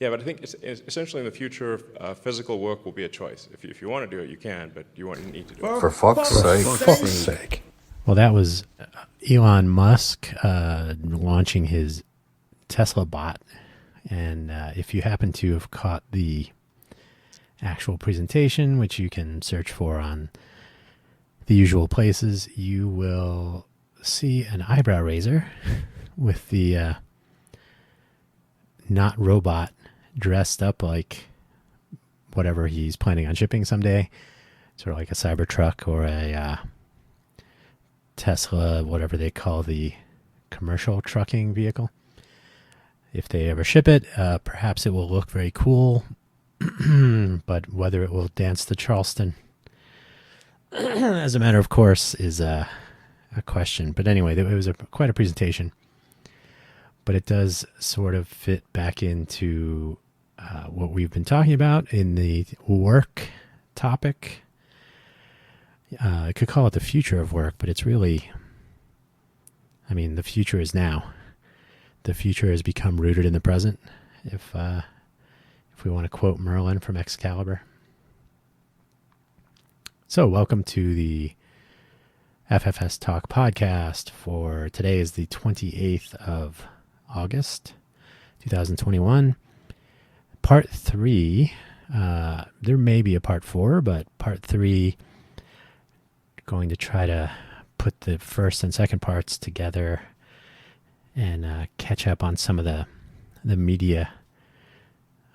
Yeah, but I think it's essentially in the future, physical work will be a choice. If you want to do it, you can, but you won't need to do it. For fuck's sake. Well, that was Elon Musk launching his Tesla bot. And if you happen to have caught the actual presentation, which you can search for on the usual places, you will see an eyebrow raiser with the not robot dressed up like whatever he's planning on shipping someday, sort of like a Cybertruck or a Tesla, whatever they call the commercial trucking vehicle. If they ever ship it, perhaps it will look very cool, but whether it will dance to Charleston, as a matter of course, is a question. But anyway, it was quite a presentation. But it does sort of fit back into what we've been talking about in the work topic. I could call it the future of work, but it's really, the future is now. The future has become rooted in the present, if we want to quote Merlin from Excalibur. So welcome to the FFS Talk podcast. For today is the 28th of August, 2021. Part 3, there may be a part 4, but part 3, going to try to put the first and second parts together and catch up on some of the media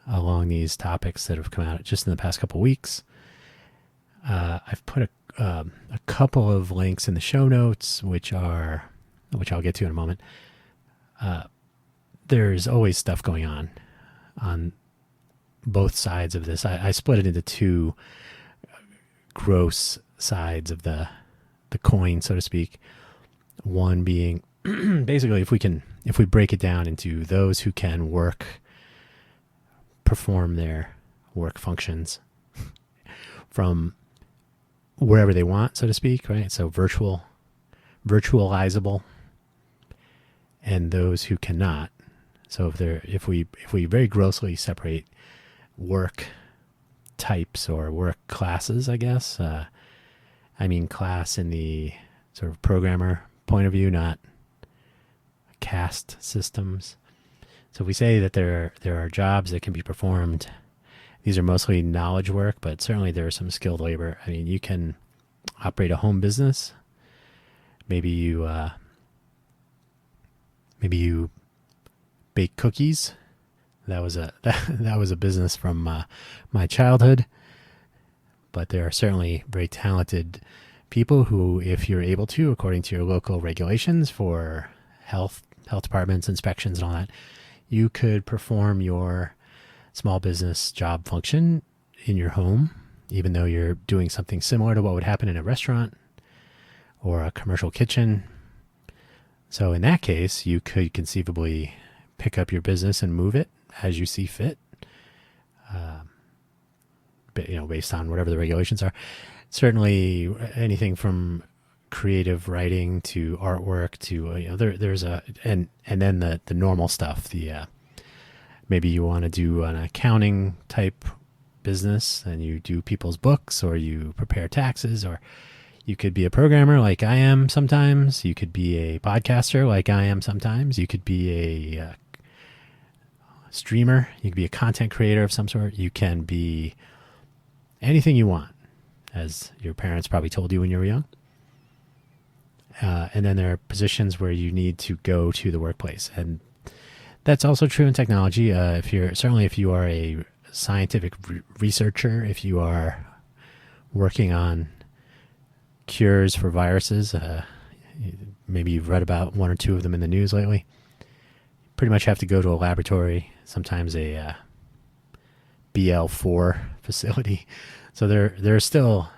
along these topics that have come out just in the past couple weeks. I've put a couple of links in the show notes, which I'll get to in a moment. There's always stuff going on both sides of this. I split it into two gross sides of the coin, so to speak. One being basically if we break it down into those who can perform their work functions from wherever they want, so to speak, right? So virtualizable, and those who cannot. So if we very grossly separate work types or work classes, I guess, class in the sort of programmer point of view, not caste systems. So if we say that there are jobs that can be performed, these are mostly knowledge work, but certainly there is some skilled labor. You can operate a home business. Maybe you bake cookies. That was a business from my childhood. But there are certainly very talented people who, if you're able to, according to your local regulations for health departments, inspections, and all that, you could perform your small business job function in your home, even though you're doing something similar to what would happen in a restaurant or a commercial kitchen. So in that case, you could conceivably pick up your business and move it as you see fit, based on whatever the regulations are. Certainly anything from creative writing to artwork to, there's and then the normal stuff, maybe you want to do an accounting type business and you do people's books, or you prepare taxes, or you could be a programmer like I am sometimes. You could be a podcaster like I am sometimes. You could be a streamer. You could be a content creator of some sort. You can be anything you want, as your parents probably told you when you were young. And then there are positions where you need to go to the workplace. And that's also true in technology. If you are a scientific researcher, if you are working on cures for viruses, maybe you've read about one or two of them in the news lately, you pretty much have to go to a laboratory, sometimes a BL4 facility. So there are still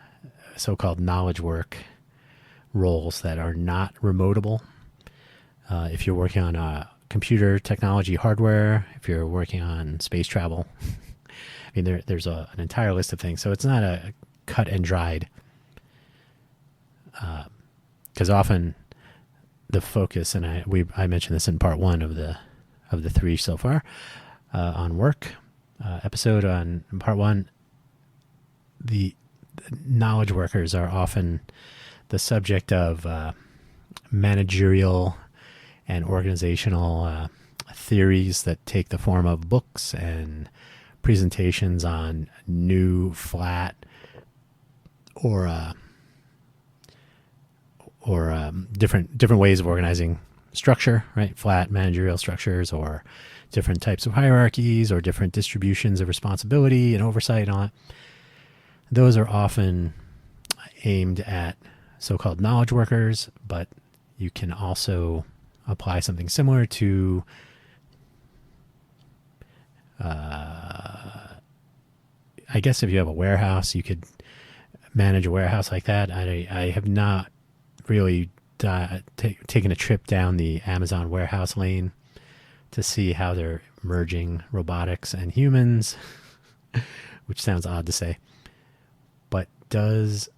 so-called knowledge work roles that are not remotable. If you're working on computer technology hardware, if you're working on space travel, there's an entire list of things. So it's not a cut and dried, because often the focus, and I mentioned this in part 1 of the 3 so far, on work episode on part 1, the knowledge workers are often the subject of managerial and organizational theories that take the form of books and presentations on new, flat, or different ways of organizing structure, right? Flat managerial structures, or different types of hierarchies, or different distributions of responsibility and oversight on it. Those are often aimed at so-called knowledge workers, but you can also apply something similar to I guess if you have a warehouse, you could manage a warehouse like that. I have not really taken a trip down the Amazon warehouse lane to see how they're merging robotics and humans, which sounds odd to say. But does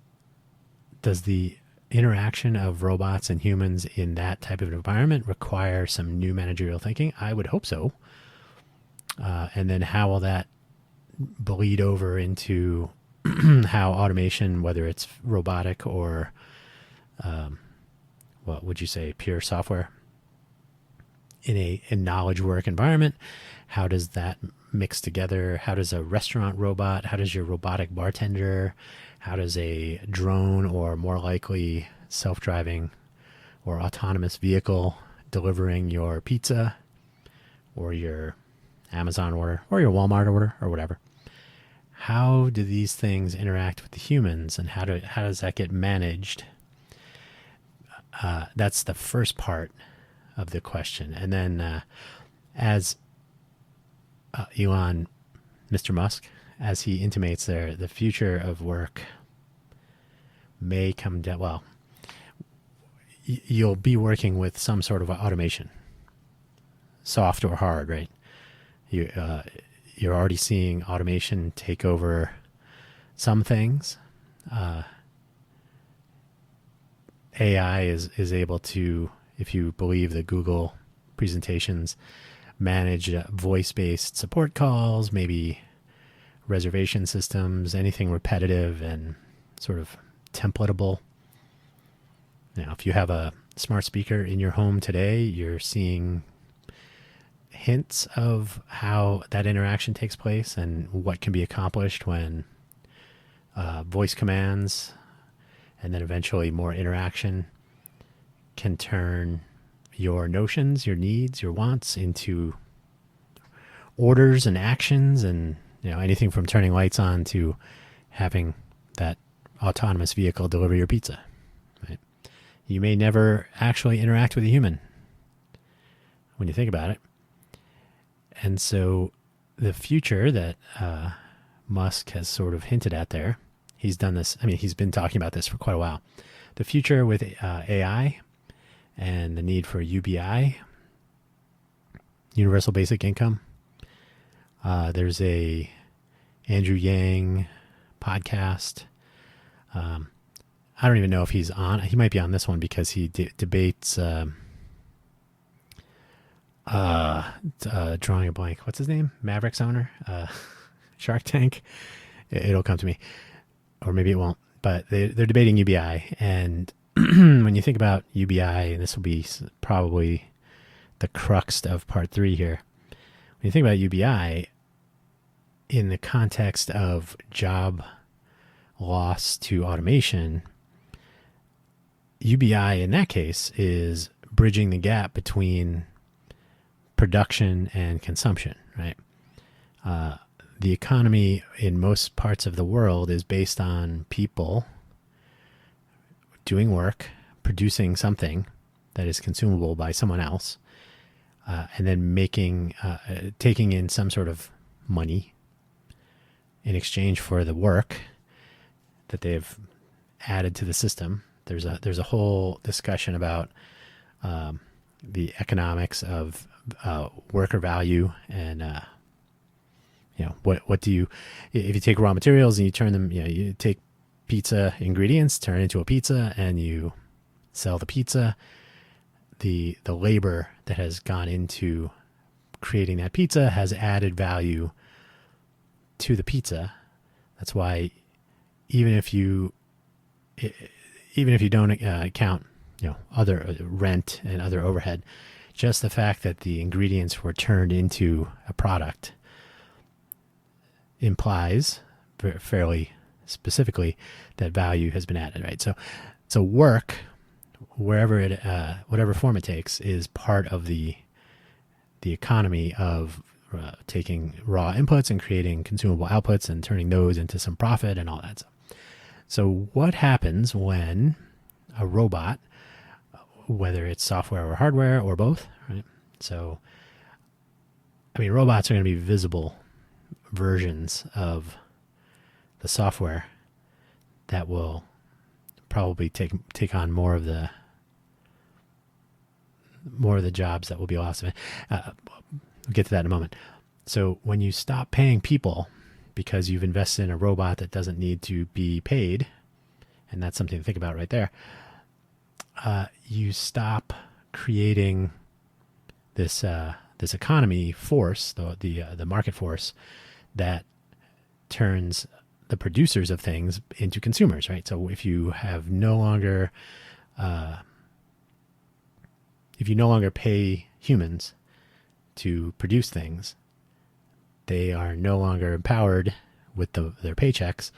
the interaction of robots and humans in that type of environment require some new managerial thinking? I would hope so. And then how will that bleed over into how automation, whether it's robotic or what would you say, pure software, in a knowledge work environment, how does that mix together? How does a restaurant robot, how does your robotic bartender, how does a drone, or more likely self-driving or autonomous vehicle delivering your pizza or your Amazon order or your Walmart order or whatever, how do these things interact with the humans, and how does that get managed? That's the first part of the question. And then as Elon, Mr. Musk, as he intimates there, the future of work may come down. Well, you'll be working with some sort of automation, soft or hard, right? You're already seeing automation take over some things. AI is able to, if you believe the Google presentations, manage voice-based support calls, maybe reservation systems, anything repetitive and sort of templatable. Now, if you have a smart speaker in your home today, you're seeing hints of how that interaction takes place and what can be accomplished when voice commands and then eventually more interaction can turn your notions, your needs, your wants into orders and actions, and anything from turning lights on to having that autonomous vehicle deliver your pizza. Right? You may never actually interact with a human when you think about it. And so the future that Musk has sort of hinted at there, he's done this, he's been talking about this for quite a while. The future with AI and the need for UBI, Universal Basic Income. There's a Andrew Yang podcast. I don't even know if he's on. He might be on this one because he debates drawing a blank. What's his name? Mavericks owner? Shark Tank? It'll come to me. Or maybe it won't. But they're debating UBI. And when you think about UBI, and this will be probably the crux of part 3 here. When you think about UBI in the context of job loss to automation, UBI in that case is bridging the gap between production and consumption, right? The economy in most parts of the world is based on people doing work, producing something that is consumable by someone else, and then taking in some sort of money in exchange for the work that they've added to the system. There's a whole discussion about the economics of worker value, and what do you, if you take raw materials and you turn them, you take pizza ingredients, turn it into a pizza, and you sell the pizza, the labor that has gone into creating that pizza has added value to the pizza. That's why even if you don't count, other rent and other overhead, just the fact that the ingredients were turned into a product implies fairly specifically that value has been added, right? So work, whatever form it takes, is part of the economy of taking raw inputs and creating consumable outputs and turning those into some profit and all that stuff. So what happens when a robot, whether it's software or hardware or both, right? So, robots are going to be visible versions of the software that will probably take on more of the jobs that will be lost. We'll get to that in a moment. So when you stop paying people because you've invested in a robot that doesn't need to be paid, and that's something to think about right there, you stop creating this economy force, the market force that turns the producers of things into consumers, right? So if you no longer pay humans to produce things, they are no longer empowered with their paychecks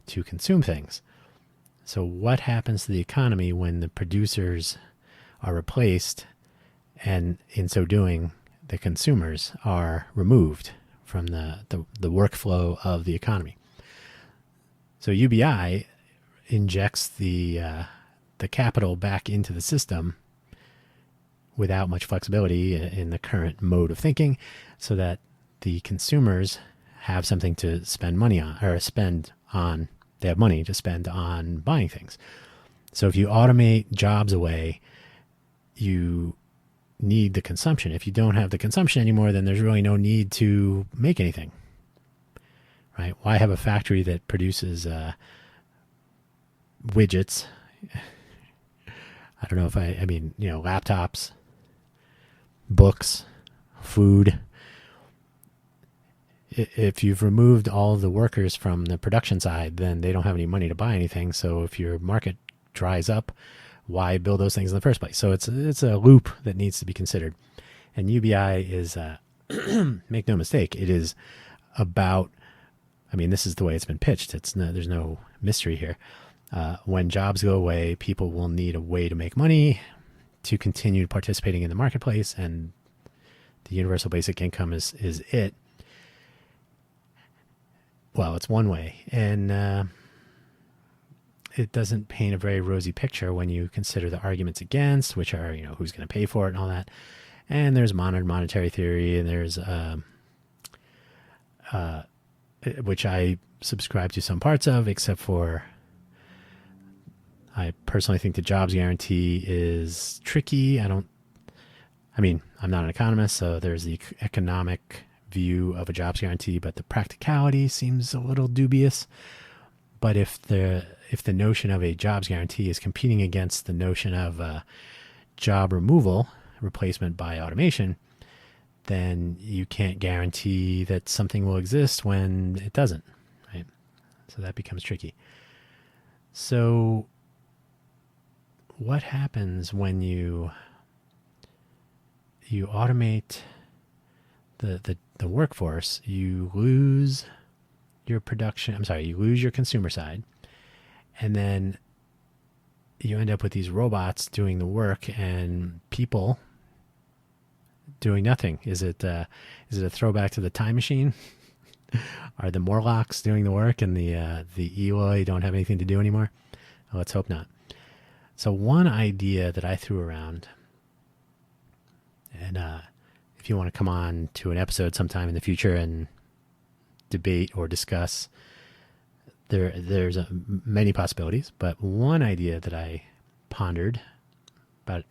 to consume things. So what happens to the economy when the producers are replaced, and in so doing, the consumers are removed from the workflow of the economy? So UBI injects the capital back into the system without much flexibility in the current mode of thinking, so that the consumers have something to spend money on, or they have money to spend on buying things. So if you automate jobs away, you need the consumption. If you don't have the consumption anymore, then there's really no need to make anything, right? Why have a factory that produces widgets? I don't know if laptops, books, food. If you've removed all of the workers from the production side, then they don't have any money to buy anything. So if your market dries up, why build those things in the first place? So it's a loop that needs to be considered. And UBI is, make no mistake, it is about, this is the way it's been pitched. There's no mystery here. When jobs go away, people will need a way to make money to continue participating in the marketplace, and the universal basic income is it. Well, it's one way, and it doesn't paint a very rosy picture when you consider the arguments against, which are, who's going to pay for it and all that. And there's modern monetary theory, and there's which I subscribe to some parts of, except for I personally think the jobs guarantee is tricky. I'm not an economist, so there's the economic view of a jobs guarantee, but the practicality seems a little dubious. But if the notion of a jobs guarantee is competing against the notion of job replacement by automation, then you can't guarantee that something will exist when it doesn't, right? So that becomes tricky. So what happens when you automate the workforce? You lose your you lose your consumer side, and then you end up with these robots doing the work and people doing nothing. Is it a throwback to the time machine? Are the Morlocks doing the work and the Eloi don't have anything to do anymore? Well, let's hope not. So one idea that I threw around, and if you want to come on to an episode sometime in the future and debate or discuss, there's many possibilities, but one idea that I pondered about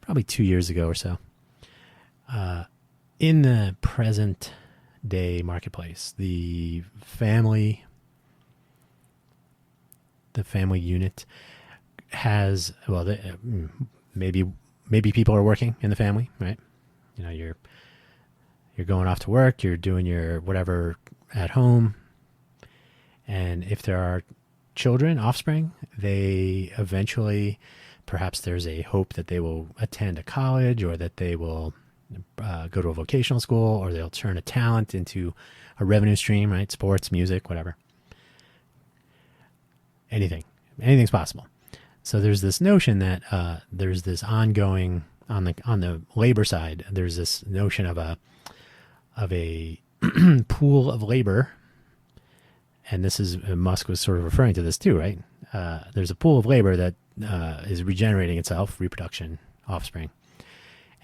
probably 2 years ago or so, in the present day marketplace, the family unit has, maybe people are working in the family, right? Your you're going off to work, you're doing your whatever at home, and if there are children, offspring, they eventually, perhaps there's a hope that they will attend a college, or that they will go to a vocational school, or they'll turn a talent into a revenue stream, right? Sports, music, whatever. Anything's possible. So there's this notion that there's this ongoing on the labor side. There's this notion of a pool of labor, and this is Musk was sort of referring to this too, right? There's a pool of labor that is regenerating itself, reproduction, offspring,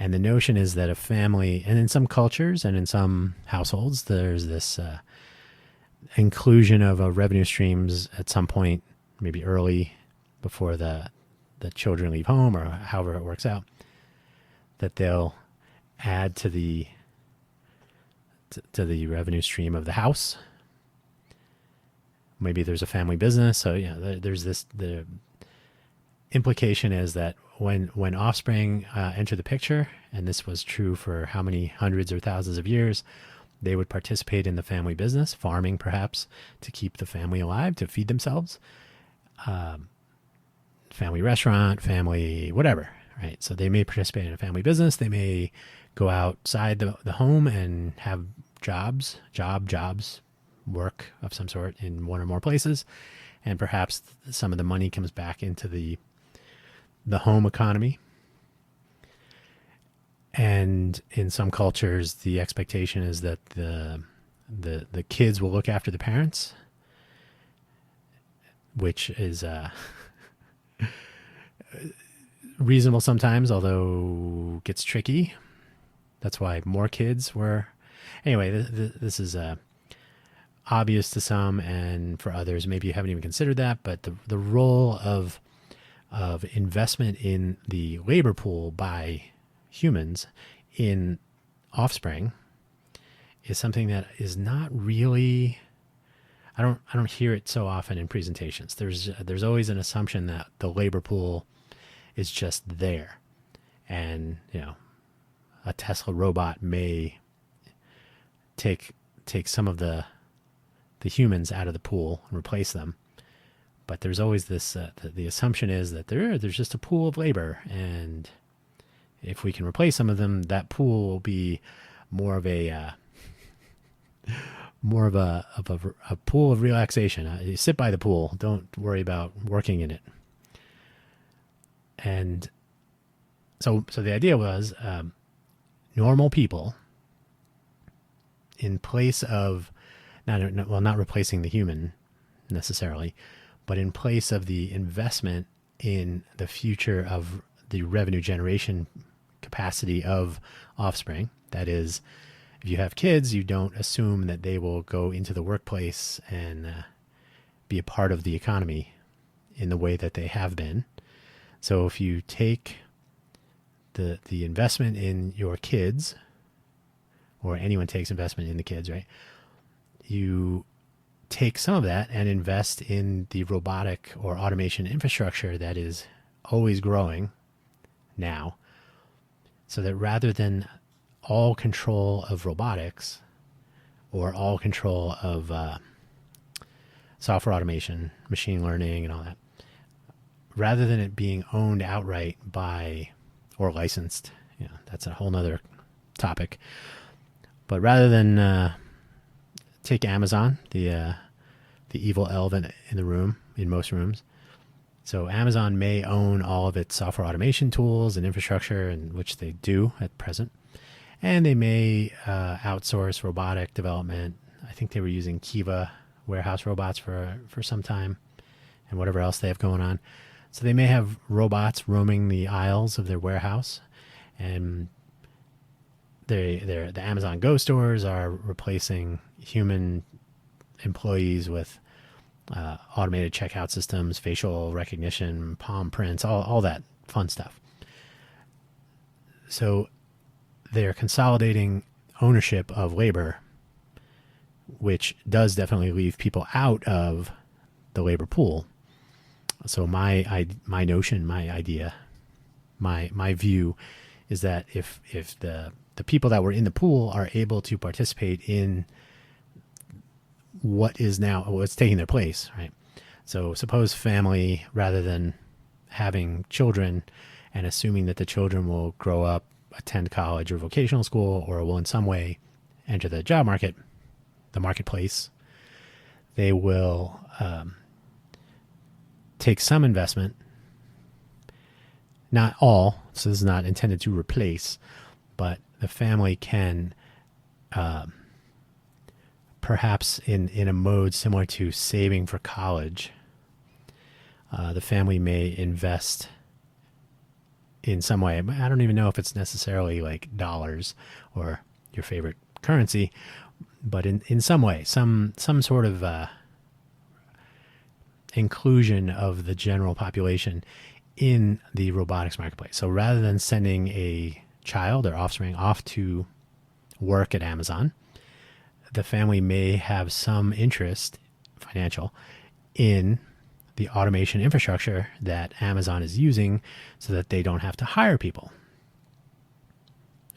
and the notion is that a family, and in some cultures and in some households, there's this inclusion of revenue streams at some point, maybe early, before the children leave home, or however it works out, that they'll add to the revenue stream of the house. Maybe there's a family business. So there's the implication is that when offspring enter the picture, and this was true for how many hundreds or thousands of years, they would participate in the family business, farming perhaps, to keep the family alive, to feed themselves. Family restaurant, family whatever, right? So they may participate in a family business. They may go outside the home and have jobs, work of some sort in one or more places, and perhaps some of the money comes back into the home economy. And in some cultures, the expectation is that the kids will look after the parents, which is reasonable sometimes, although gets tricky. That's why more kids were. Anyway, this is obvious to some, and for others, maybe you haven't even considered that. But the role of investment in the labor pool by humans in offspring is something that is not really. I don't hear it so often in presentations. There's always an assumption that the labor pool is just there, and a Tesla robot may take some of the humans out of the pool and replace them. But there's always this the assumption is that there's just a pool of labor, and if we can replace some of them, that pool will be more of a pool of relaxation. You sit by the pool, don't worry about working in it. And so the idea was normal people, in place of not replacing the human necessarily, but in place of the investment in the future of the revenue generation capacity of offspring. That is, if you have kids, you don't assume that they will go into the workplace and be a part of the economy in the way that they have been. So if you take the investment in your kids, or anyone takes investment in the kids, right? You take some of that and invest in the robotic or automation infrastructure that is always growing now, so that rather than all control of robotics or all control of software automation, machine learning, and all that, rather than it being owned outright by or licensed, that's a whole nother topic. But rather than take Amazon, the evil elephant in the room, in most rooms. So Amazon may own all of its software automation tools and infrastructure, and which they do at present. And they may outsource robotic development. I think they were using Kiva warehouse robots for some time, and whatever else they have going on. So they may have robots roaming the aisles of their warehouse, and the Amazon Go stores are replacing human employees with automated checkout systems, facial recognition, palm prints, all that fun stuff. So they're consolidating ownership of labor, which does definitely leave people out of the labor pool. So my notion, my idea, my view is that if the the people that were in the pool are able to participate in what's taking their place, right? So suppose family, rather than having children and assuming that the children will grow up, attend college or vocational school, or will in some way enter the job market, the marketplace, they will take some investment, not all, so this is not intended to replace, but the family can perhaps in a mode similar to saving for college, the family may invest in some way. I don't even know if it's necessarily like dollars or your favorite currency, but in some way, some sort of inclusion of the general population in the robotics marketplace. So rather than sending a child or offspring off to work at Amazon, the family may have some interest, financial, in the automation infrastructure that Amazon is using so that they don't have to hire people.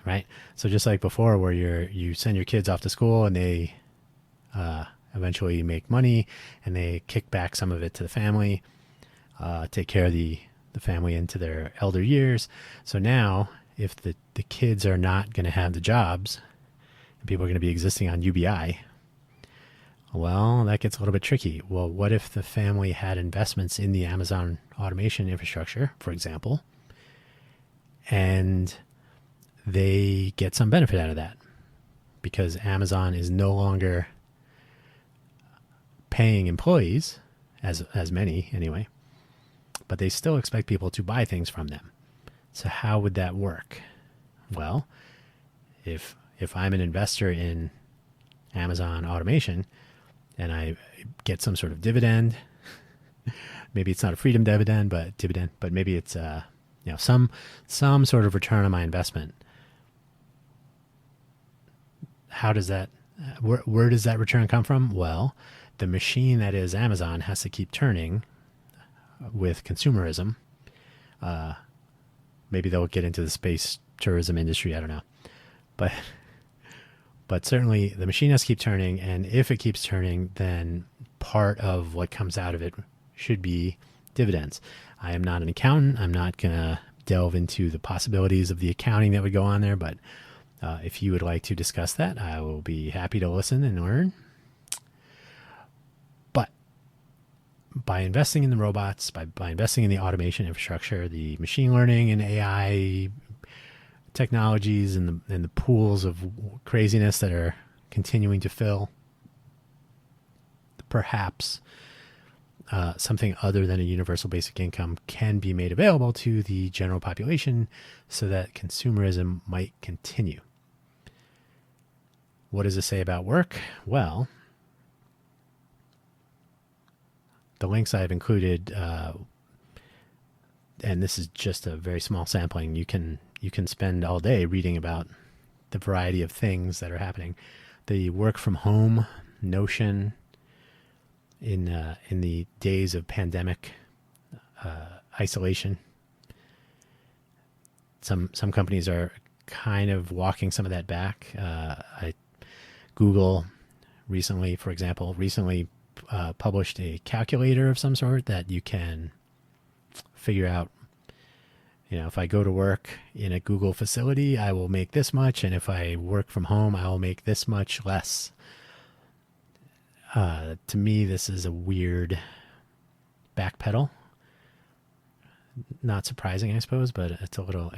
Right? So just like before, where you send your kids off to school and they eventually make money and they kick back some of it to the family, take care of the family into their elder years. So now, if the kids are not going to have the jobs, and people are going to be existing on UBI, well, that gets a little bit tricky. Well, what if the family had investments in the Amazon automation infrastructure, for example, and they get some benefit out of that because Amazon is no longer paying employees, as many anyway, but they still expect people to buy things from them. So how would that work? Well, if I'm an investor in Amazon automation and I get some sort of dividend, maybe it's not a freedom dividend, but maybe it's some sort of return on my investment. How does that? Where does that return come from? Well, the machine that is Amazon has to keep turning with consumerism. Maybe they'll get into the space tourism industry. I don't know, but certainly the machine has to keep turning, and if it keeps turning, then part of what comes out of it should be dividends. I am not an accountant. I'm not going to delve into the possibilities of the accounting that would go on there, but if you would like to discuss that, I will be happy to listen and learn. But by investing in the robots, by investing in the automation infrastructure, the machine learning and AI technologies and the pools of craziness that are continuing to fill, perhaps something other than a universal basic income can be made available to the general population so that consumerism might continue. What does it say about work? Well, the links I've included, and this is just a very small sampling, you can spend all day reading about the variety of things that are happening. The work from home notion in the days of pandemic isolation. Some companies are kind of walking some of that back. Google recently, for example, published a calculator of some sort that you can figure out, if I go to work in a Google facility, I will make this much, and if I work from home, I will make this much less. To me, this is a weird backpedal. Not surprising, I suppose, but it's a little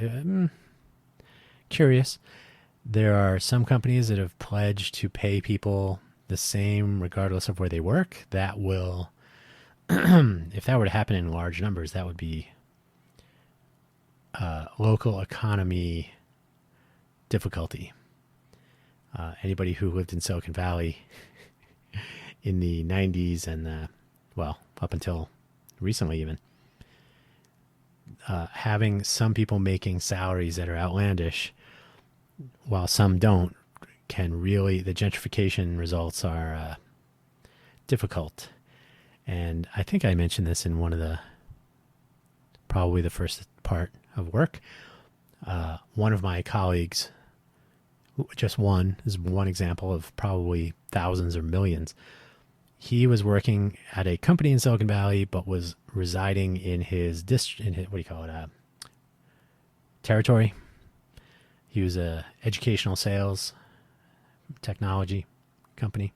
curious. There are some companies that have pledged to pay people the same regardless of where they work. That will, if that were to happen in large numbers, that would be local economy difficulty. Anybody who lived in Silicon Valley in the 90s and, up until recently even, having some people making salaries that are outlandish while some don't can really, the gentrification results are difficult. And I think I mentioned this in probably the first part of work. One of my colleagues just one is one example of probably thousands or millions. He was working at a company in Silicon Valley, but was residing in his what do you call it? Territory. He was a educational sales technology company.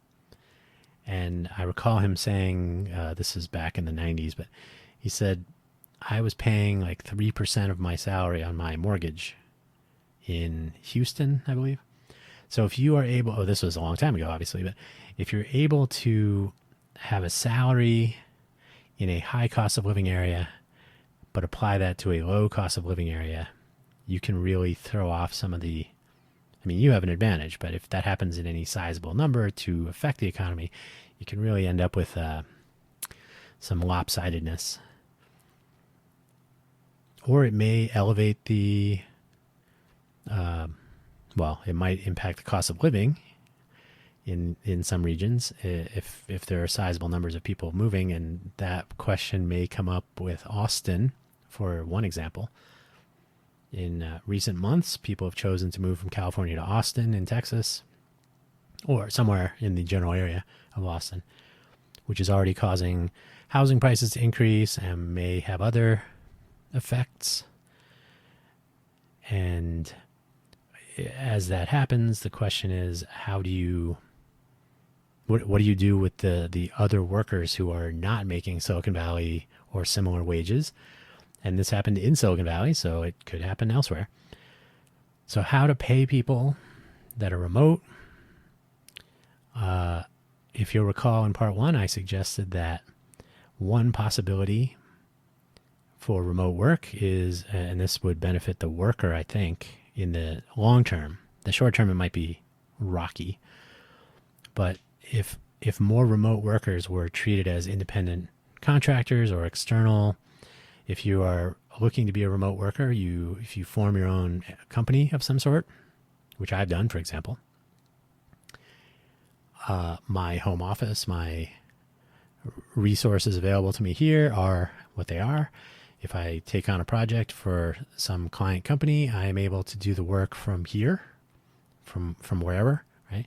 And I recall him saying, this is back in the 90s, but he said, I was paying like 3% of my salary on my mortgage in Houston, I believe. So if you are able, this was a long time ago, obviously, but if you're able to have a salary in a high cost of living area, but apply that to a low cost of living area, you can really throw off some of the, I mean, you have an advantage, but if that happens in any sizable number to affect the economy, you can really end up with some lopsidedness. Or it may elevate the, it might impact the cost of living in some regions if there are sizable numbers of people moving, and that question may come up with Austin, for one example. In recent months, people have chosen to move from California to Austin in Texas, or somewhere in the general area of Austin, which is already causing housing prices to increase and may have other effects. And as that happens, the question is, how do you, what do you do with the other workers who are not making Silicon Valley or similar wages? And this happened in Silicon Valley, so it could happen elsewhere. So how to pay people that are remote. If you'll recall in part one, I suggested that one possibility for remote work is, and this would benefit the worker, I think, in the long term. The short term, it might be rocky. But if more remote workers were treated as independent contractors or external, if you are looking to be a remote worker, if you form your own company of some sort, which I've done, for example, my home office, my resources available to me here are what they are. If I take on a project for some client company, I am able to do the work from here, from wherever, right?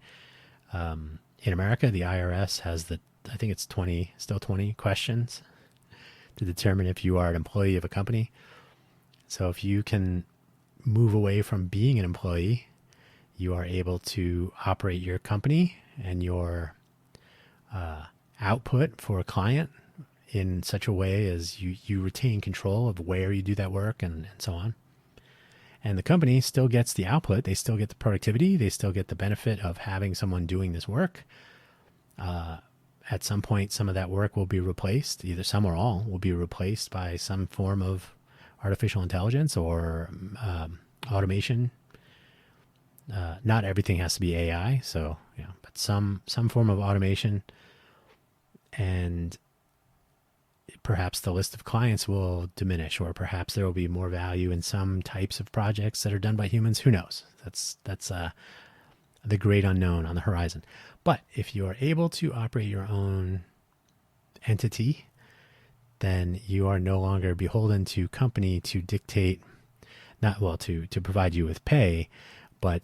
In America, the IRS has I think it's 20 questions to determine if you are an employee of a company. So if you can move away from being an employee, you are able to operate your company and your output for a client in such a way as you retain control of where you do that work and so on. And the company still gets the output. They still get the productivity. They still get the benefit of having someone doing this work. At some point, some of that work will be replaced, either some or all will be replaced by some form of artificial intelligence or automation. Not everything has to be AI, so but some form of automation, and perhaps the list of clients will diminish, or perhaps there will be more value in some types of projects that are done by humans. Who knows? That's the great unknown on the horizon. But if you are able to operate your own entity, then you are no longer beholden to company to dictate, to provide you with pay, but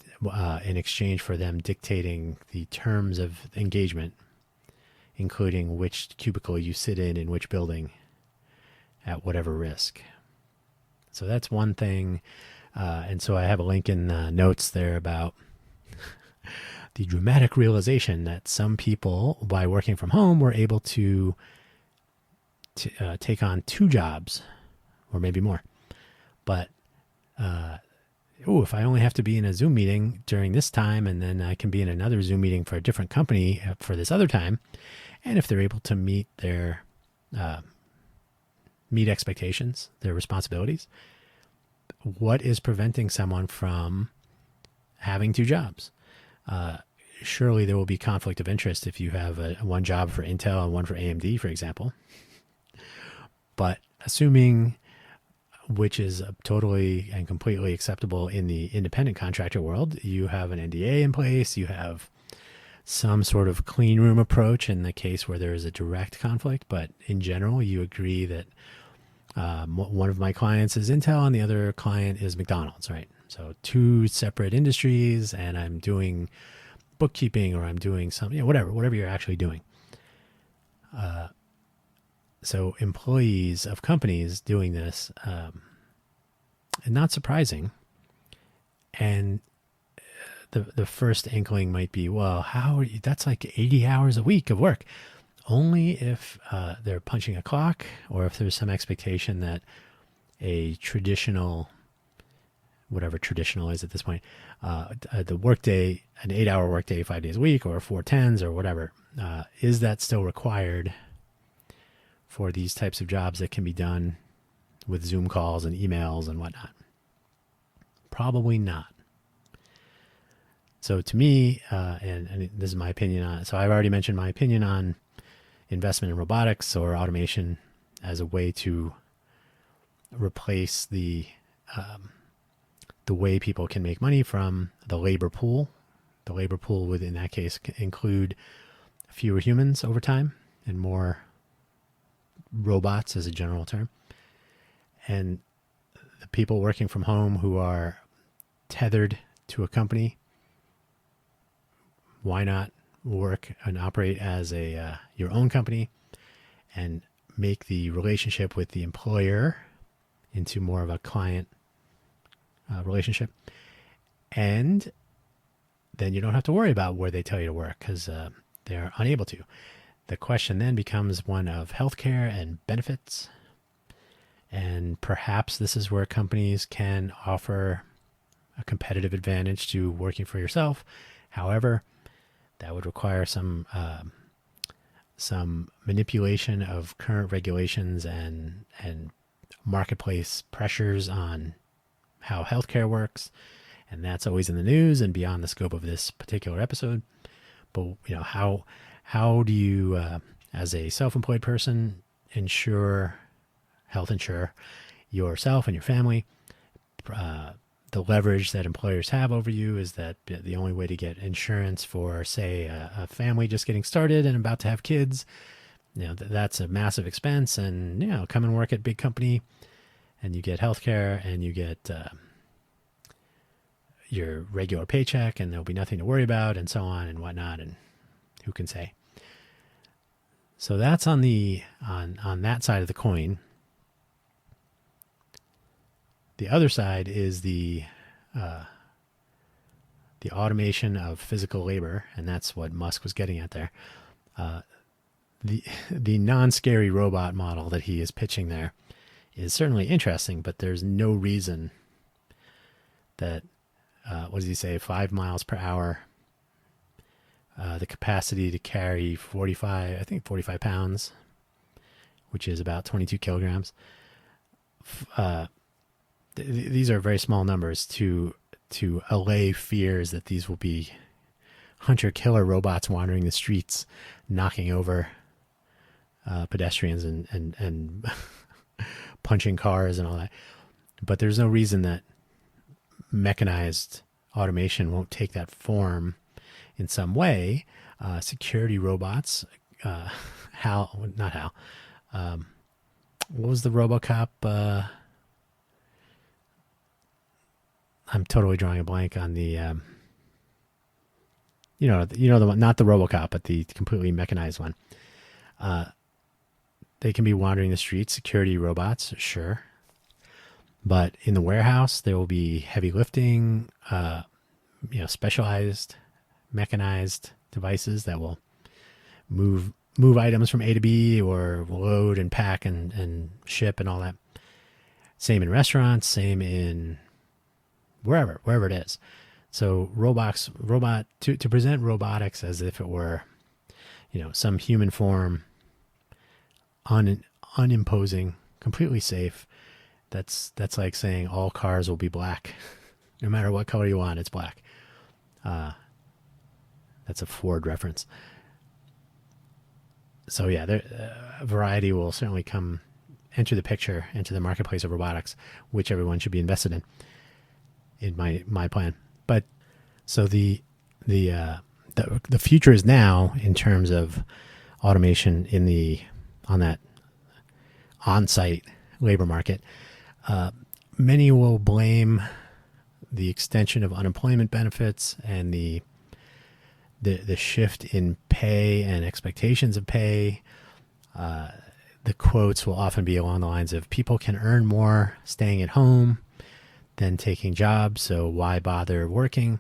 in exchange for them dictating the terms of engagement, including which cubicle you sit in which building at whatever risk. So that's one thing. And so I have a link in the notes there about the dramatic realization that some people, by working from home, were able to take on 2 jobs, or maybe more. But, if I only have to be in a Zoom meeting during this time, and then I can be in another Zoom meeting for a different company for this other time, and if they're able to meet their meet expectations, their responsibilities, what is preventing someone from having 2 jobs? Surely there will be conflict of interest if you have one job for Intel and one for AMD, for example. But assuming, which is totally and completely acceptable in the independent contractor world, you have an NDA in place, you have some sort of clean room approach in the case where there is a direct conflict. But in general, you agree that one of my clients is Intel and the other client is McDonald's, right? So two separate industries, and I'm doing bookkeeping, or I'm doing something, whatever you're actually doing. So employees of companies doing this, and not surprising. And the first inkling might be, well, how are you, that's like 80 hours a week of work. Only if they're punching a clock, or if there's some expectation that a traditional, whatever traditional is at this point, the workday, an 8-hour workday, 5 days a week, or 4 10s, or whatever, is that still required for these types of jobs that can be done with Zoom calls and emails and whatnot? Probably not. So to me, and this is my opinion on it. So I've already mentioned my opinion on investment in robotics or automation as a way to replace the way people can make money from the labor pool. The labor pool would, in that case, include fewer humans over time and more robots, as a general term. And the people working from home who are tethered to a company, why not work and operate as your own company and make the relationship with the employer into more of a client relationship? And then you don't have to worry about where they tell you to work, because they're unable to. The question then becomes one of healthcare and benefits. And perhaps this is where companies can offer a competitive advantage to working for yourself. However, that would require some manipulation of current regulations and marketplace pressures on how healthcare works, and that's always in the news and beyond the scope of this particular episode. But how do you, as a self-employed person, health insure yourself and your family? The leverage that employers have over you is that the only way to get insurance for, say, a family just getting started and about to have kids, that's a massive expense. And, come and work at a big company and you get healthcare and you get your regular paycheck, and there'll be nothing to worry about, and so on and whatnot. And who can say? So that's on that side of the coin. The other side is the automation of physical labor, and that's what Musk was getting at there. The non-scary robot model that he is pitching there is certainly interesting, but there's no reason that, what does he say, 5 miles per hour, the capacity to carry 45 pounds, which is about 22 kilograms. These are very small numbers to allay fears that these will be hunter-killer robots wandering the streets, knocking over pedestrians and punching cars and all that. But there's no reason that mechanized automation won't take that form in some way. Security robots, what was the RoboCop? I'm totally drawing a blank on the, the one, not the RoboCop, but the completely mechanized one. They can be wandering the streets, security robots, sure. But in the warehouse, there will be heavy lifting, specialized, mechanized devices that will move items from A to B, or load and pack and ship and all that. Same in restaurants, same in wherever it is. So to present robotics as if it were, some human form, unimposing, completely safe. That's like saying all cars will be black. No matter what color you want, it's black. That's a Ford reference. So yeah, variety will certainly enter the picture, enter the marketplace of robotics, which everyone should be invested in my plan. But so the future is now in terms of automation on that on-site labor market. Many will blame the extension of unemployment benefits and the shift in pay and expectations of pay, the quotes will often be along the lines of people can earn more staying at home than taking jobs, so why bother working?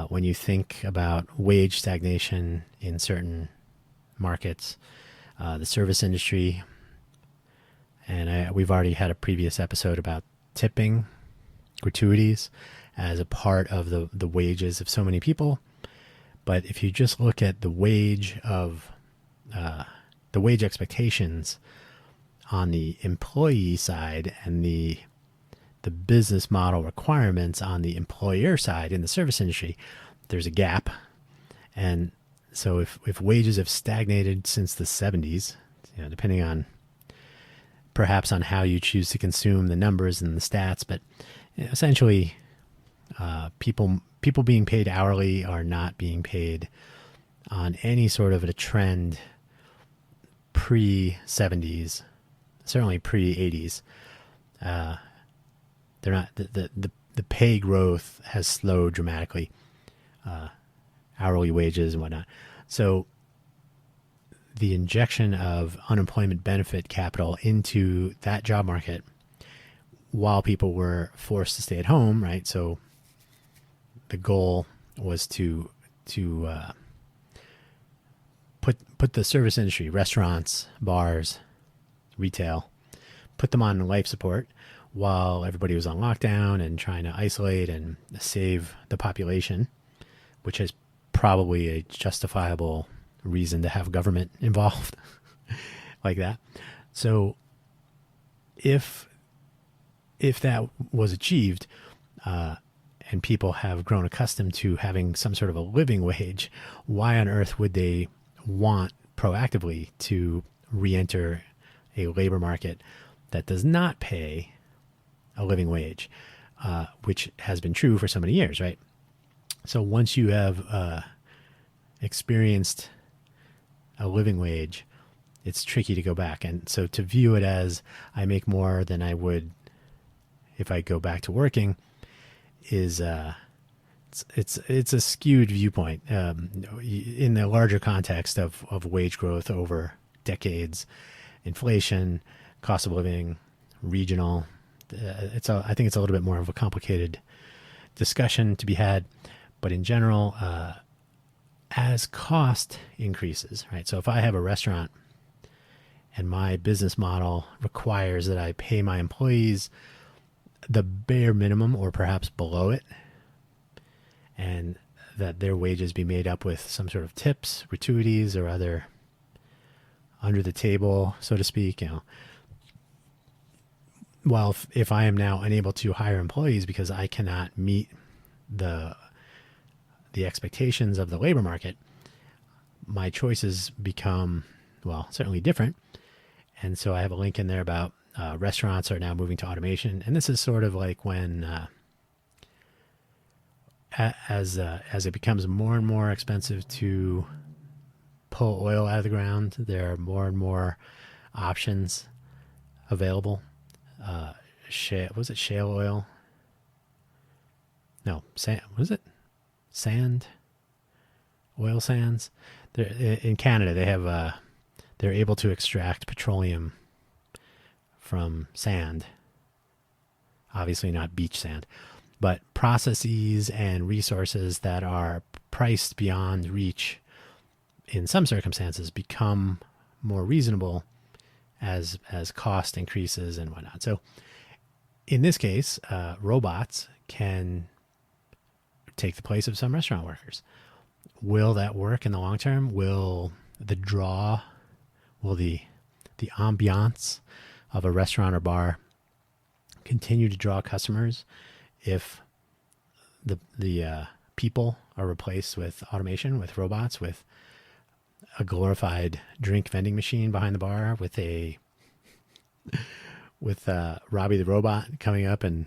When you think about wage stagnation in certain markets, the service industry, and we've already had a previous episode about tipping, gratuities, as a part of the wages of so many people. But if you just look at the wage expectations on the employee side and the business model requirements on the employer side in the service industry, there's a gap. And so if wages have stagnated since the 70s, depending on perhaps on how you choose to consume the numbers and the stats, but essentially people being paid hourly are not being paid on any sort of a trend pre-70s, certainly pre-80s. They're not the pay growth has slowed dramatically, hourly wages and whatnot. So the injection of unemployment benefit capital into that job market while people were forced to stay at home, right? So the goal was to put the service industry, restaurants, bars, retail, put them on life support while everybody was on lockdown and trying to isolate and save the population, which is probably a justifiable reason to have government involved like that. So if that was achieved, and people have grown accustomed to having some sort of a living wage, why on earth would they want proactively to re-enter a labor market that does not pay a living wage, which has been true for so many years, right? So once you have experienced a living wage, it's tricky to go back. And so to view it as I make more than I would if I go back to working is it's a skewed viewpoint in the larger context of wage growth over decades, inflation, cost of living, regional. I think it's a little bit more of a complicated discussion to be had, but in general, as cost increases, right? So if I have a restaurant and my business model requires that I pay my employees the bare minimum or perhaps below it, and that their wages be made up with some sort of tips, gratuities, or other under the table, so to speak, well, if I am now unable to hire employees because I cannot meet the expectations of the labor market, my choices become, well, certainly different. And so I have a link in there about restaurants are now moving to automation. And this is sort of like when, as it becomes more and more expensive to pull oil out of the ground, there are more and more options available. Was it shale oil? No, sand. Was it sand? Oil sands. In Canada, they have they're able to extract petroleum from sand. Obviously, not beach sand, but processes and resources that are priced beyond reach in some circumstances become more reasonable as cost increases and whatnot. So in this case, robots can take the place of some restaurant workers. Will that work in the long term? Will the ambiance of a restaurant or bar continue to draw customers if the people are replaced with automation, with robots, with a glorified drink vending machine behind the bar, with Robbie the robot coming up and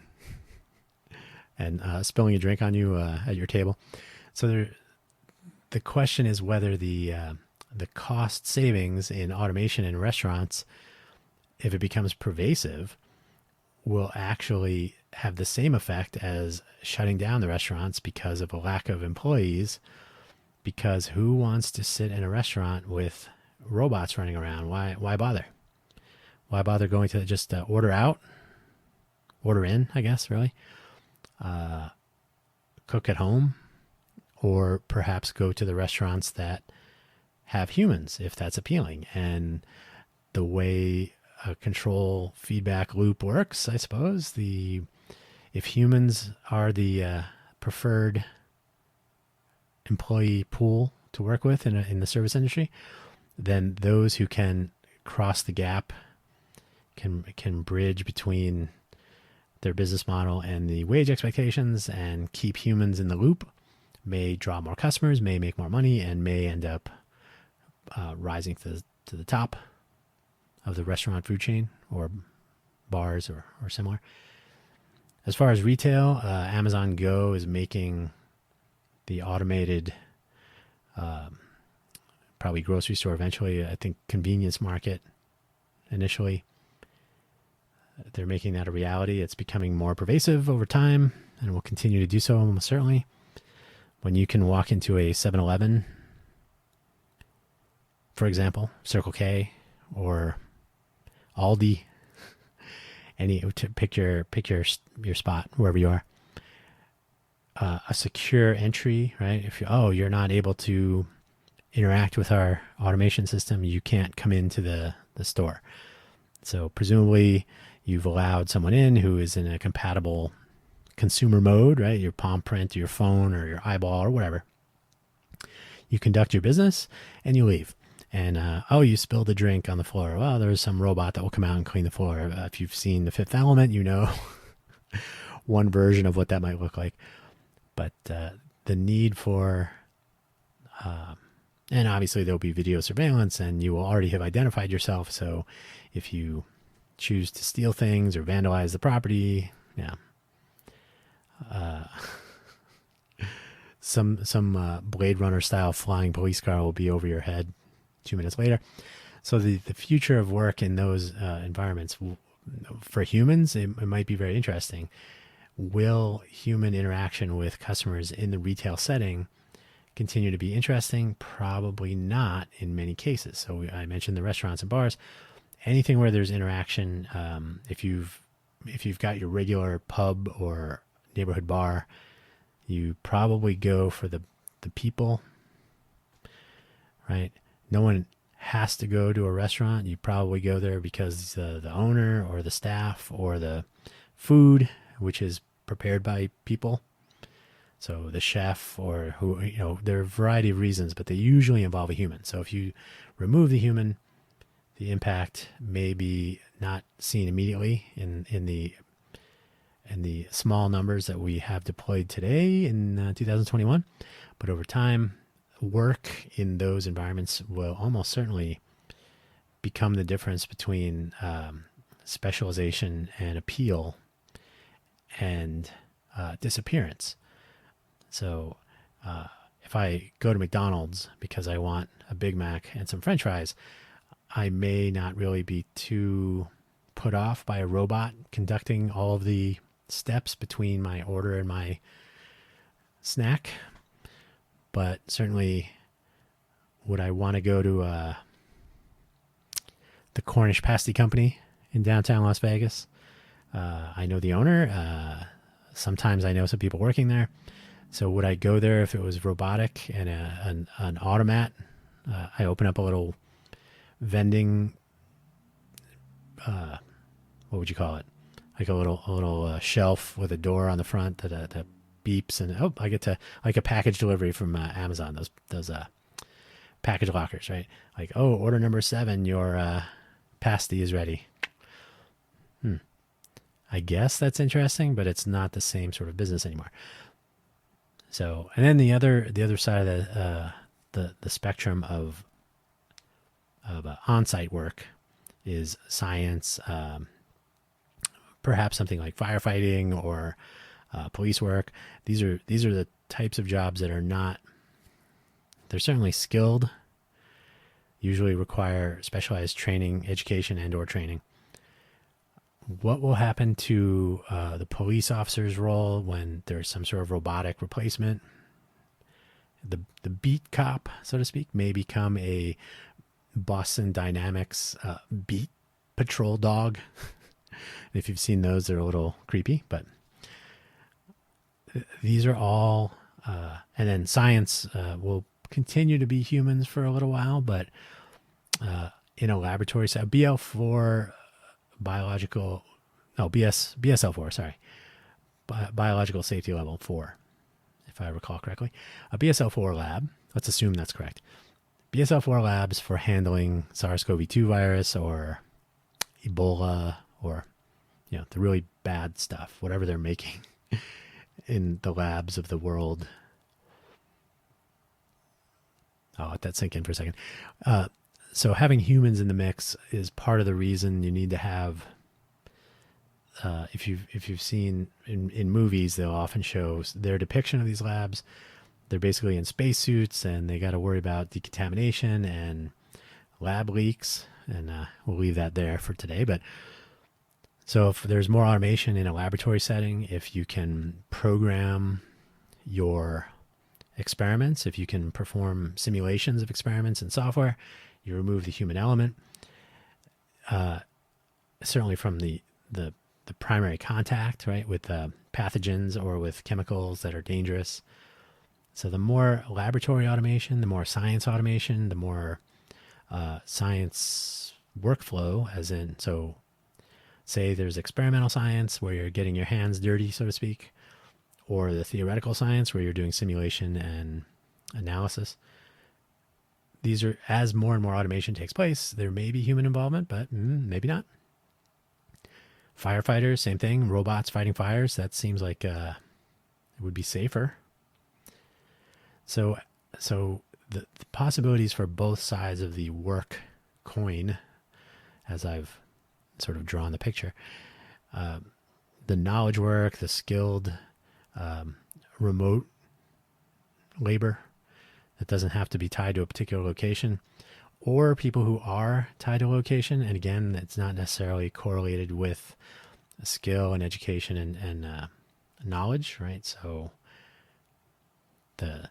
spilling a drink on you at your table? So the question is whether the cost savings in automation in restaurants, if it becomes pervasive, will actually have the same effect as shutting down the restaurants because of a lack of employees. Because who wants to sit in a restaurant with robots running around? Why bother? Why bother going to just order out, order in, I guess, really? Cook at home, or perhaps go to the restaurants that have humans, if that's appealing. And the way a control feedback loop works, I suppose, if humans are the preferred employee pool to work with in the service industry, then those who can cross the gap, can bridge between their business model and the wage expectations and keep humans in the loop, may draw more customers, may make more money, and may end up rising to the top of the restaurant food chain or bars or similar. As far as retail, Amazon Go is making the automated, probably grocery store eventually, I think convenience market initially. They're making that a reality. It's becoming more pervasive over time and will continue to do so almost certainly. When you can walk into a 7-Eleven, for example, Circle K or Aldi, pick your spot wherever you are. A secure entry, right? If you're not able to interact with our automation system, you can't come into the store. So presumably you've allowed someone in who is in a compatible consumer mode, right? Your palm print, your phone, or your eyeball, or whatever. You conduct your business and you leave. And you spilled a drink on the floor. Well, there's some robot that will come out and clean the floor. If you've seen The Fifth Element, you know one version of what that might look like. But the need for, and obviously there'll be video surveillance, and you will already have identified yourself. So if you choose to steal things or vandalize the property, some Blade Runner style flying police car will be over your head 2 minutes later. So the future of work in those environments, for humans, it might be very interesting. Will human interaction with customers in the retail setting continue to be interesting? Probably not in many cases. So I mentioned the restaurants and bars. Anything where there's interaction, if you've got your regular pub or neighborhood bar, you probably go for the people, right? No one has to go to a restaurant. You probably go there because the owner or the staff or the food, which is prepared by people. So the chef or who, there are a variety of reasons, but they usually involve a human. So if you remove the human, the impact may be not seen immediately in the small numbers that we have deployed today in 2021. But over time, work in those environments will almost certainly become the difference between specialization and appeal and disappearance. So if I go to McDonald's because I want a Big Mac and some French fries, I may not really be too put off by a robot conducting all of the steps between my order and my snack. But certainly, would I want to go to the Cornish Pasty Company in downtown Las Vegas? I know the owner. Sometimes I know some people working there. So would I go there if it was robotic and an automat? I open up a little vending, what would you call it? Like a little shelf with a door on the front that beeps, and I get to, like a package delivery from Amazon. Those package lockers, right? Like, order number 7, your pasty is ready. I guess that's interesting, but it's not the same sort of business anymore. So, and then the other side of the spectrum of on-site work is science, perhaps something like firefighting or police work. These are the types of jobs that are not. They're certainly skilled. Usually require specialized training, education, and/or training. What will happen to the police officer's role when there's some sort of robotic replacement? The beat cop, so to speak, may become a Boston Dynamics beat patrol dog. If you've seen those, they're a little creepy, but these are all, and then science will continue to be humans for a little while, but in a laboratory, so BL4 biological, no, BSL4, sorry, biological safety level 4, if I recall correctly. A BSL4 lab, let's assume that's correct. BSL4 labs for handling SARS-CoV-2 virus or Ebola or, the really bad stuff, whatever they're making in the labs of the world. I'll let that sink in for a second. So having humans in the mix is part of the reason you need to have, if you've seen in movies, they'll often show their depiction of these labs. They're basically in spacesuits and they got to worry about decontamination and lab leaks. And we'll leave that there for today. But so if there's more automation in a laboratory setting, if you can program your experiments, if you can perform simulations of experiments in software, you remove the human element, certainly from the primary contact, right, with pathogens or with chemicals that are dangerous. So the more laboratory automation, the more science automation, the more science workflow, as in, so say there's experimental science where you're getting your hands dirty, so to speak, or the theoretical science where you're doing simulation and analysis. These are, as more and more automation takes place, there may be human involvement, but maybe not. Firefighters, same thing. Robots fighting fires, that seems like it would be safer. So the possibilities for both sides of the work coin, as I've sort of drawn the picture, the knowledge work, the skilled remote labor that doesn't have to be tied to a particular location, or people who are tied to a location, and again, it's not necessarily correlated with skill and education and knowledge, right? So the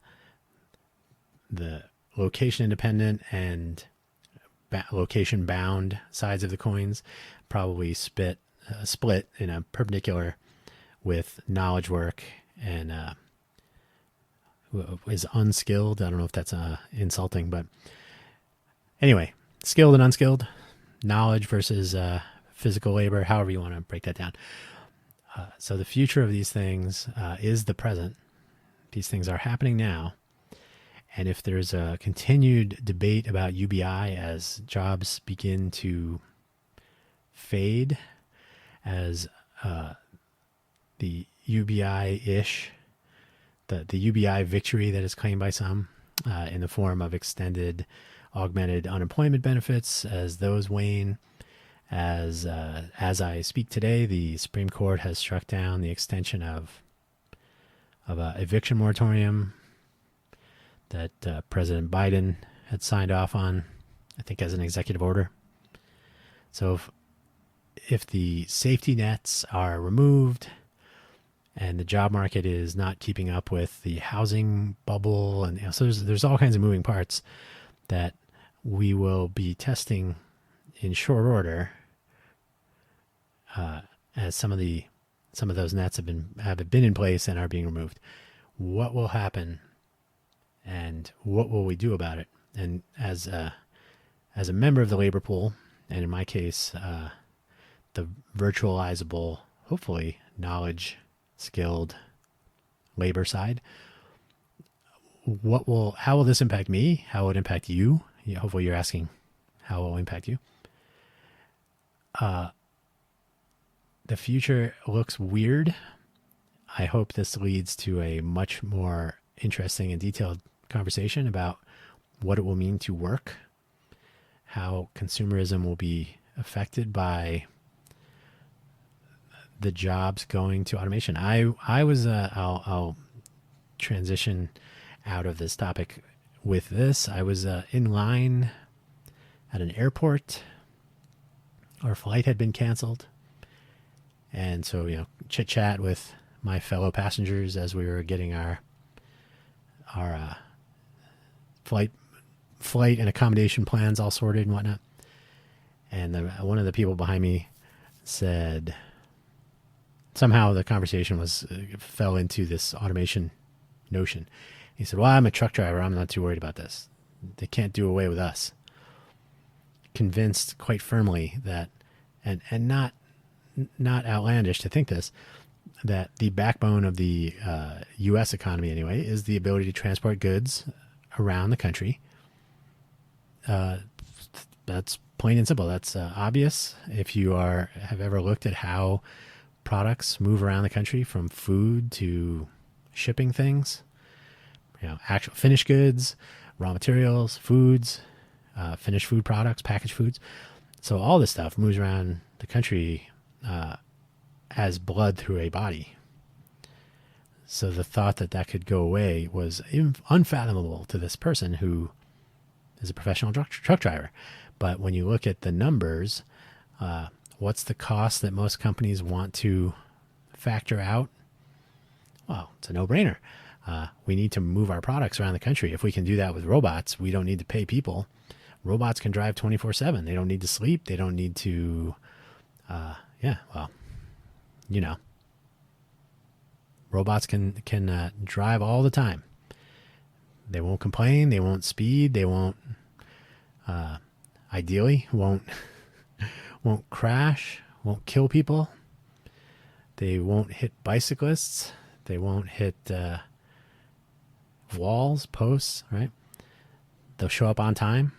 location independent and location bound sides of the coins probably split in a perpendicular with knowledge work and is unskilled. I don't know if that's insulting, but anyway, skilled and unskilled, knowledge versus physical labor, however you want to break that down. So the future of these things is the present. These things are happening now. And if there's a continued debate about UBI as jobs begin to fade, as the UBI-ish, the UBI victory that is claimed by some in the form of extended augmented unemployment benefits, as those wane, as I speak today, the Supreme Court has struck down the extension of a eviction moratorium that President Biden had signed off on, I think as an executive order. So if the safety nets are removed and the job market is not keeping up with the housing bubble, and so there's all kinds of moving parts that we will be testing in short order, as some of those nets have been in place and are being removed. What will happen, and what will we do about it? And as a member of the labor pool, and in my case, the virtualizable, hopefully knowledge skilled labor side, how will this impact me? How will it impact you? Hopefully you're asking how it will impact you. The future looks weird. I hope this leads to a much more interesting and detailed conversation about what it will mean to work, how consumerism will be affected by the jobs going to automation. I'll transition out of this topic with this. I was in line at an airport. Our flight had been canceled, And so, chit chat with my fellow passengers as we were getting our flight and accommodation plans all sorted and whatnot. And one of the people behind me said, somehow the conversation fell into this automation notion. He said, well, I'm a truck driver. I'm not too worried about this. They can't do away with us. Convinced quite firmly that, and not outlandish to think this, that the backbone of the U.S. economy anyway is the ability to transport goods around the country. That's plain and simple. That's obvious. If you have ever looked at how products move around the country, from food to shipping things, actual finished goods, raw materials, foods, finished food products, packaged foods. So all this stuff moves around the country as blood through a body. So the thought that could go away was unfathomable to this person who is a professional truck driver. But when you look at the numbers, what's the cost that most companies want to factor out? Well, it's a no-brainer. We need to move our products around the country. If we can do that with robots, we don't need to pay people. Robots can drive 24/7. They don't need to sleep. They don't need to, robots can drive all the time. They won't complain. They won't speed. They won't, ideally, won't crash, won't kill people. They won't hit bicyclists. They won't hit walls, posts, right? They'll show up on time.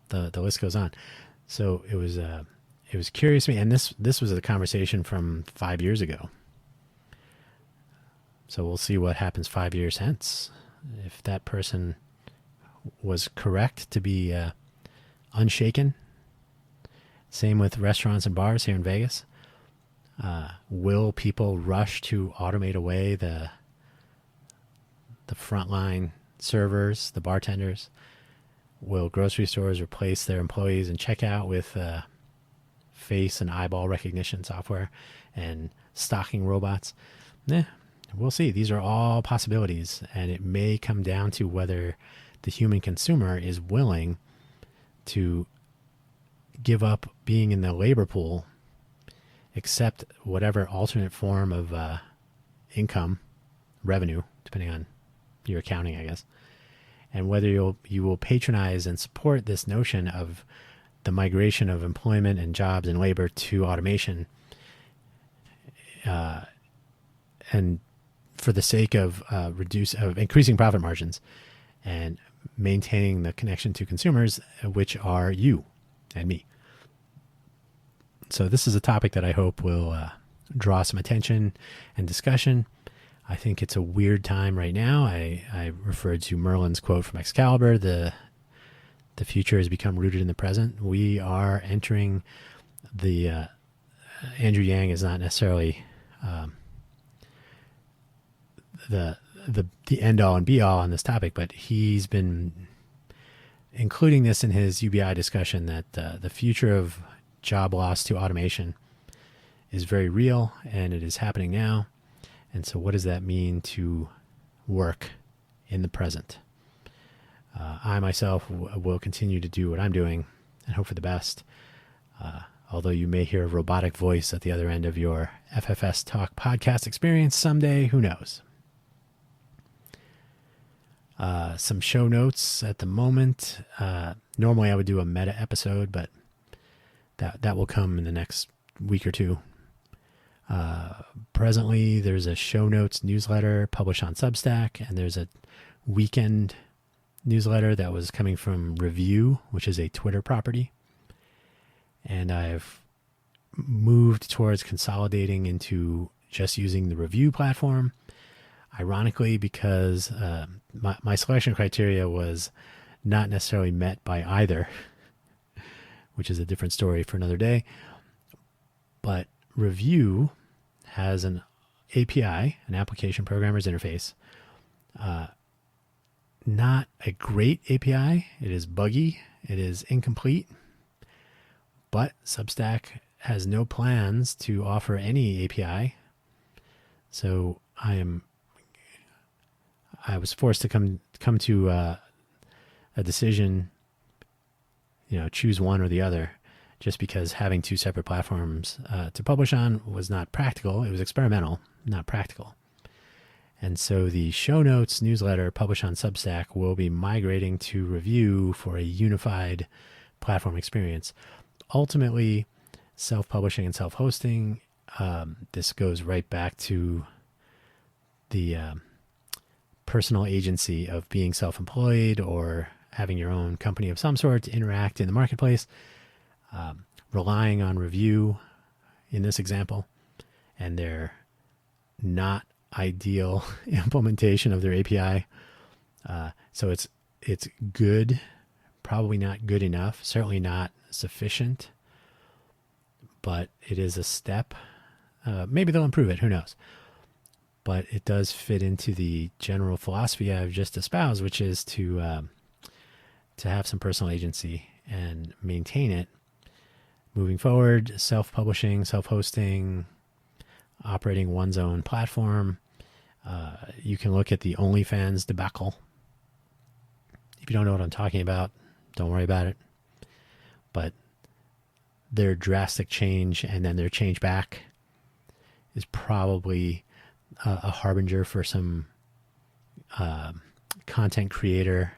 The list goes on. So it was curious to me, and this was a conversation from 5 years ago. So we'll see what happens 5 years hence. If that person was correct to be unshaken. Same with restaurants and bars here in Vegas. Will people rush to automate away the frontline servers, the bartenders? Will grocery stores replace their employees in checkout with face and eyeball recognition software and stocking robots? We'll see. These are all possibilities, and it may come down to whether the human consumer is willing to give up being in the labor pool, accept whatever alternate form of income, revenue, depending on your accounting, I guess, and whether you will patronize and support this notion of the migration of employment and jobs and labor to automation, and for the sake of increasing profit margins and maintaining the connection to consumers, which are you and me. So this is a topic that I hope will draw some attention and discussion. I think it's a weird time right now. I referred to Merlin's quote from Excalibur, the future has become rooted in the present. We are entering the, Andrew Yang is not necessarily the end all and be all on this topic, but he's been including this in his UBI discussion that the future of job loss to automation is very real, and it is happening now. And so what does that mean to work in the present? I myself will continue to do what I'm doing and hope for the best. Although you may hear a robotic voice at the other end of your FFS Talk podcast experience someday, who knows? Some show notes at the moment. Normally I would do a meta episode, but that will come in the next week or two. Presently, there's a show notes newsletter published on Substack, and there's a weekend newsletter that was coming from Review, which is a Twitter property. And I've moved towards consolidating into just using the Review platform. Ironically, because my selection criteria was not necessarily met by either, which is a different story for another day. But Review has an API, an application programmer's interface. Not a great API. It is buggy. It is incomplete. But Substack has no plans to offer any API. So I was forced to come to a decision, choose one or the other, just because having two separate platforms to publish on was not practical. It was experimental, not practical. And so the show notes newsletter published on Substack will be migrating to Review for a unified platform experience. Ultimately, self-publishing and self-hosting, this goes right back to the personal agency of being self-employed or having your own company of some sort to interact in the marketplace, relying on Review in this example, and their not ideal implementation of their API. So it's good, probably not good enough, certainly not sufficient, but it is a step. Maybe they'll improve it, who knows? But it does fit into the general philosophy I've just espoused, which is to have some personal agency and maintain it. Moving forward, self-publishing, self-hosting, operating one's own platform. You can look at the OnlyFans debacle. If you don't know what I'm talking about, don't worry about it. But their drastic change and then their change back is probably a harbinger for some content creator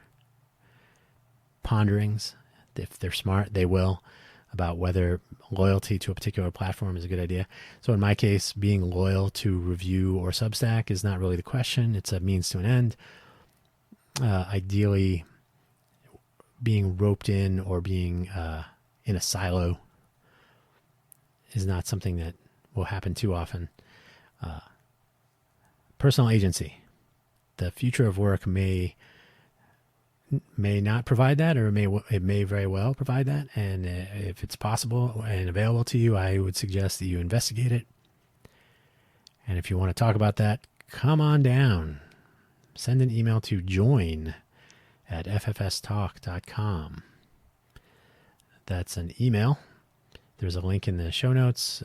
ponderings. If they're smart, they will, about whether loyalty to a particular platform is a good idea. So in my case, being loyal to Review or Substack is not really the question. It's a means to an end. Ideally, being roped in or being in a silo is not something that will happen too often. Personal agency. The future of work may not provide that, or it may very well provide that. And if it's possible and available to you, I would suggest that you investigate it. And if you want to talk about that, come on down. Send an email to join@ffstalk.com. That's an email. There's a link in the show notes.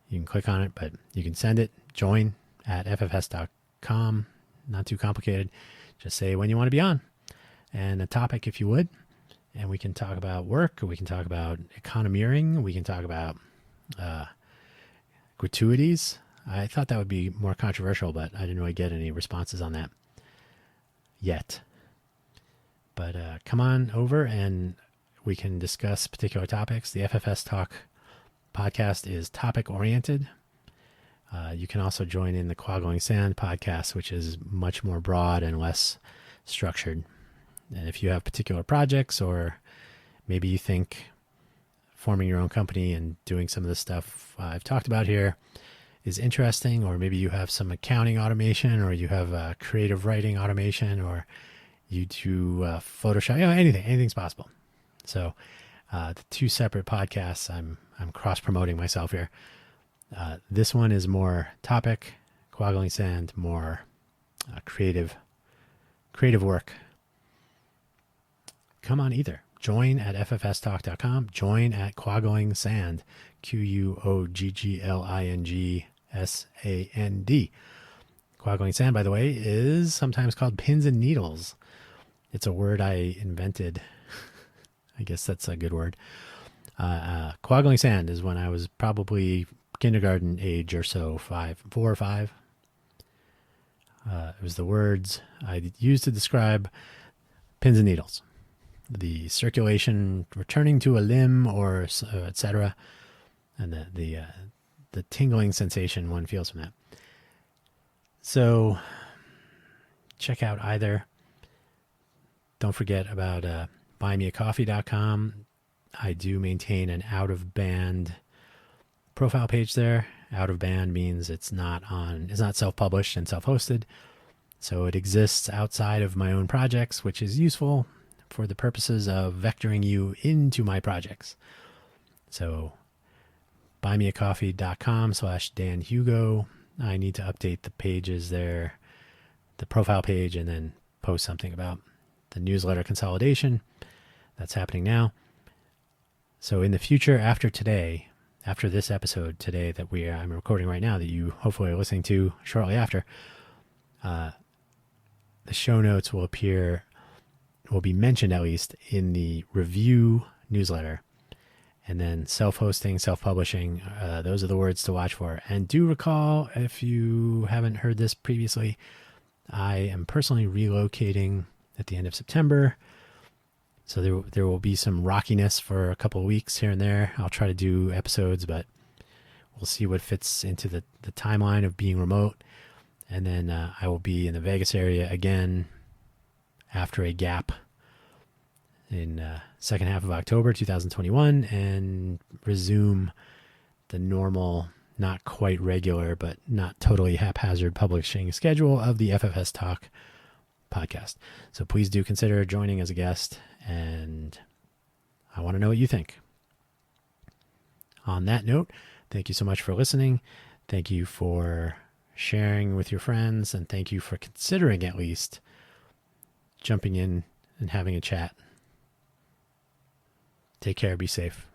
You can click on it, but you can send it. join@ffs.com. Not too complicated. Just say when you want to be on and a topic, if you would. And we can talk about work. We can talk about economeering. We can talk about gratuities. I thought that would be more controversial, but I didn't really get any responses on that yet. But come on over and we can discuss particular topics. The FFS Talk podcast is topic oriented. You can also join in the Quaggling Sand podcast, which is much more broad and less structured. And if you have particular projects, or maybe you think forming your own company and doing some of the stuff I've talked about here is interesting, or maybe you have some accounting automation, or you have creative writing automation, or you do Photoshop, anything's possible. So the two separate podcasts, I'm cross-promoting myself here. This one is more topic, Quaggling Sand, more creative work. Come on either. Join at ffstalk.com. Join at Quaggling Sand, QUOGGLINGSAND. Quaggling Sand, by the way, is sometimes called pins and needles. It's a word I invented. I guess that's a good word. Quaggling Sand is when I was probably kindergarten age or so, 4 or 5. It was the words I used to describe pins and needles, the circulation returning to a limb, or etc., and the tingling sensation one feels from that. So check out either. Don't forget about buymeacoffee.com. I do maintain an out-of-band profile page there. Out of band means it's not self-published and self-hosted. So it exists outside of my own projects, which is useful for the purposes of vectoring you into my projects. So buymeacoffee.com/Dan Hugo. I need to update the pages there, the profile page, and then post something about the newsletter consolidation. That's happening now. So in the future, after today, after this episode today that I'm recording right now, that you hopefully are listening to shortly after, the show notes will be mentioned at least in the review newsletter. And then self-hosting, self-publishing, those are the words to watch for. And do recall, if you haven't heard this previously, I am personally relocating at the end of September. So there will be some rockiness for a couple of weeks here and there. I'll try to do episodes, but we'll see what fits into the timeline of being remote. And then I will be in the Vegas area again after a gap in second half of October 2021 and resume the normal, not quite regular, but not totally haphazard publishing schedule of the FFS Talk podcast. So please do consider joining as a guest, and I want to know what you think. On that note, thank you so much for listening. Thank you for sharing with your friends, and thank you for considering at least jumping in and having a chat. Take care. Be safe.